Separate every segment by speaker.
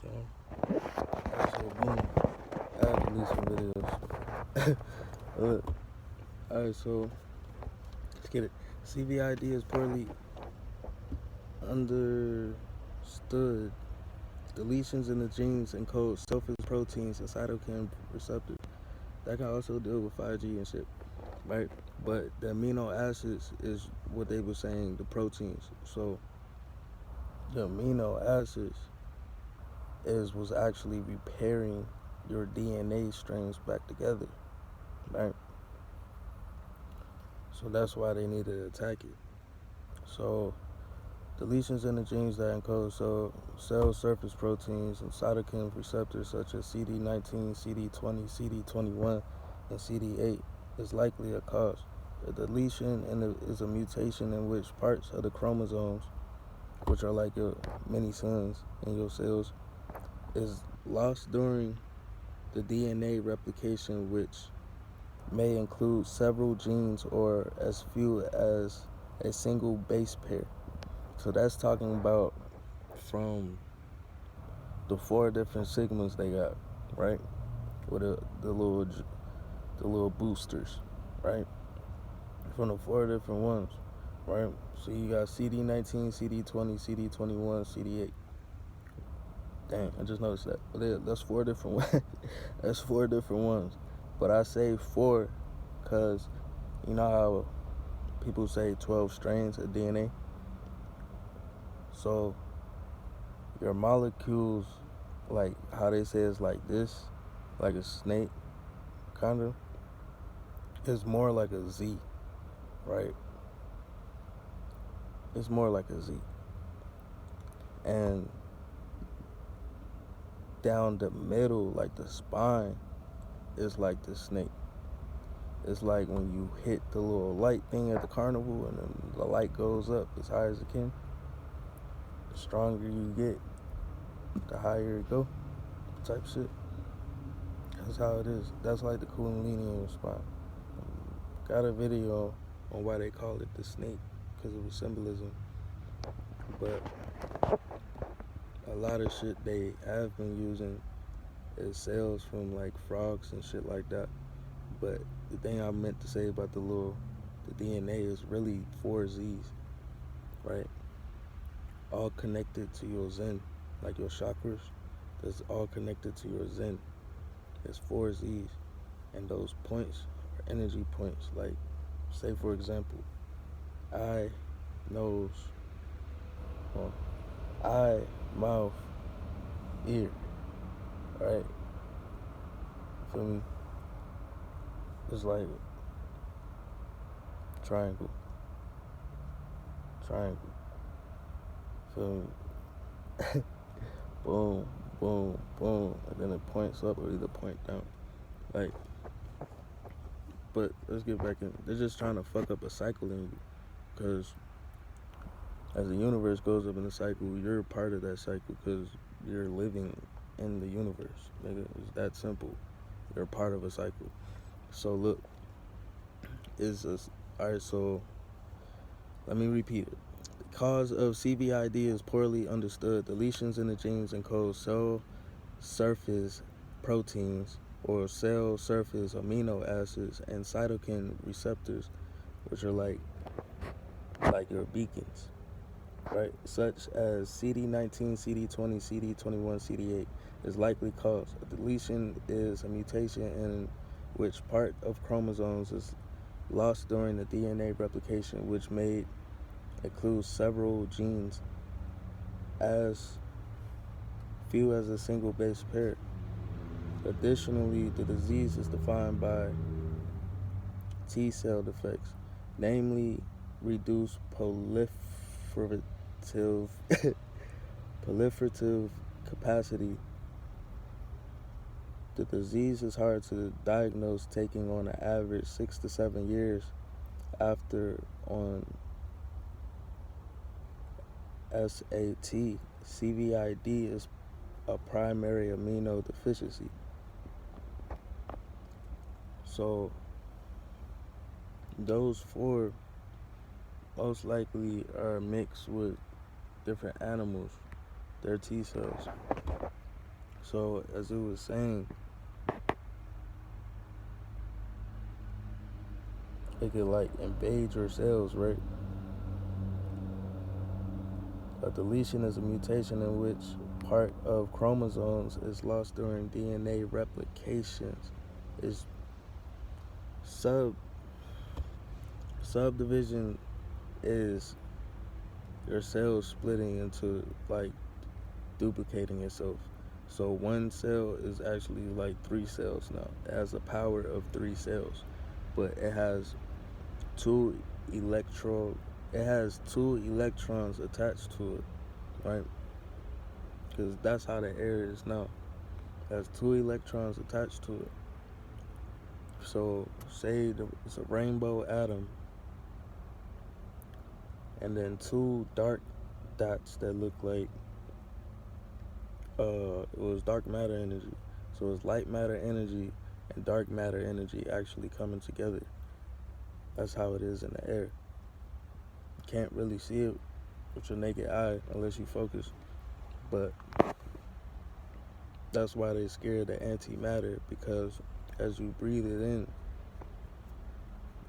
Speaker 1: Alright, so boom, I have to delete some videos. Look, alright, so let's get it. CVID is poorly understood. Deletions in the genes encode surface proteins and cytokine receptors. That can also deal with 5G and shit, right? But the amino acids is what they were saying, the proteins. So the amino acids was actually repairing your DNA strings back together, right? So that's why they needed to attack it. So deletions in the genes that encode cell surface proteins and cytokine receptors such as CD19, CD20, CD21, and CD8 is likely a cause. A deletion is a mutation in which parts of the chromosomes, which are like your mini suns in your cells, is lost during the DNA replication, which may include several genes or as few as a single base pair. So that's talking about from the 4 different sigmas they got, right? With the little boosters, right? From the 4 different ones, right? So you got CD19, CD20, CD21, CD8. Dang, I just noticed that. But that's 4 different ones. That's 4 different ones. But I say 4 because you know how people say 12 strains of DNA? So your molecules, like how they say it's like this, like a snake, kind of, is more like a Z, right? It's more like a Z. And down the middle, like the spine, is like the snake. It's like when you hit the little light thing at the carnival and then the light goes up as high as it can. The stronger you get, the higher it go, type shit. That's how it is. That's like the Kundalini spine. Got a video on why they call it the snake, because of the symbolism. But a lot of shit they have been using is cells from like frogs and shit like that. But the thing I meant to say about the DNA is really 4 Z's, right? All connected to your Zen, like your chakras. That's all connected to your Zen. There's 4 Z's, and those points are energy points. Like, say for example, eye, nose, eye, mouth, ear, right? Feel me? It's like triangle, feel me? Boom, boom, boom, and then it points up or either point down. Like, but let's get back in. They're just trying to fuck up a cycle in you, because as the universe goes up in the cycle, you're part of that cycle because you're living in the universe. Nigga, it's that simple. You're part of a cycle. So look, alright, so let me repeat it. The cause of CVID is poorly understood. Deletions in the genes encode cell surface proteins or cell surface amino acids and cytokine receptors, which are like your beacons, right? Such as CD19, CD20, CD21, CD8 is likely cause. A deletion is a mutation in which part of chromosomes is lost during the DNA replication, which may include several genes as few as a single base pair. Additionally, the disease is defined by T cell defects, namely reduced proliferative capacity. The disease is hard to diagnose, taking on an average 6 to 7 years after on SAT. CVID is a primary amino deficiency. So those 4 most likely are mixed with different animals, their T cells. So as it was saying, it could like invade your cells, right? A deletion is a mutation in which part of chromosomes is lost during DNA replications. Is subdivision is your cells splitting into like duplicating itself. So one cell is actually like 3 cells now. It has a power of 3 cells, but two electro it has 2 electrons attached to it, right? Because that's how the air is now. It has 2 electrons attached to it. So say it's a rainbow atom, and then 2 dark dots that look like it was dark matter energy. So it's light matter energy and dark matter energy actually coming together. That's how it is in the air. You can't really see it with your naked eye unless you focus. But that's why they're scared of antimatter, because as you breathe it in,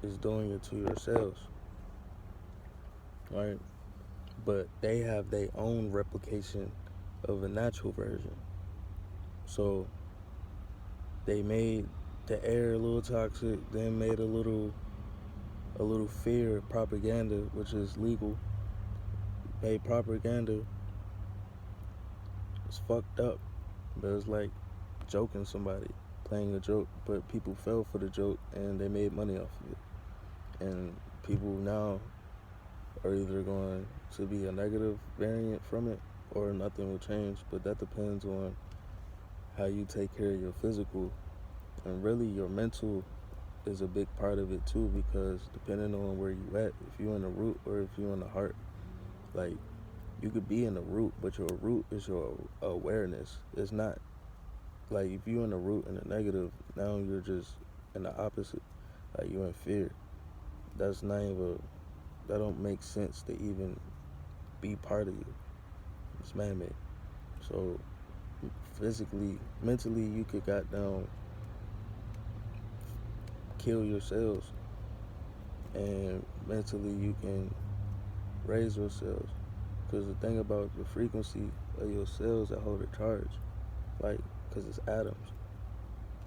Speaker 1: it's doing it to your cells, right? But they have their own replication of a natural version. So they made the air a little toxic, then made a little fear propaganda, which is legal. Made propaganda. It's fucked up, but it's like joking somebody, playing a joke, but people fell for the joke and they made money off of it. And people now are either going to be a negative variant from it or nothing will change, but that depends on how you take care of your physical, and really your mental is a big part of it too, because depending on where you at, if you're in the root or if you're in the heart, like you could be in the root, but your root is your awareness. It's not like if you're in the root in the negative, now you're just in the opposite, like you're in fear. That's not even, that don't make sense to even be part of you. It's man-made. So physically, mentally, you could goddamn kill your cells, and mentally you can raise your cells. Because the thing about the frequency of your cells that hold a charge, like, because it's atoms,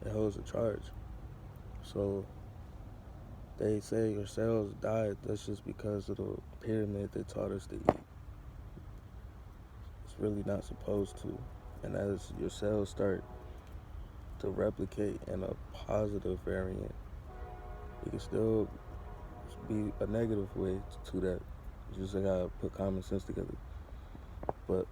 Speaker 1: it holds a charge. So they say your cells died, that's just because of the pyramid they taught us to eat. It's really not supposed to. And as your cells start to replicate in a positive variant, it can still be a negative way to that. You just gotta put common sense together. But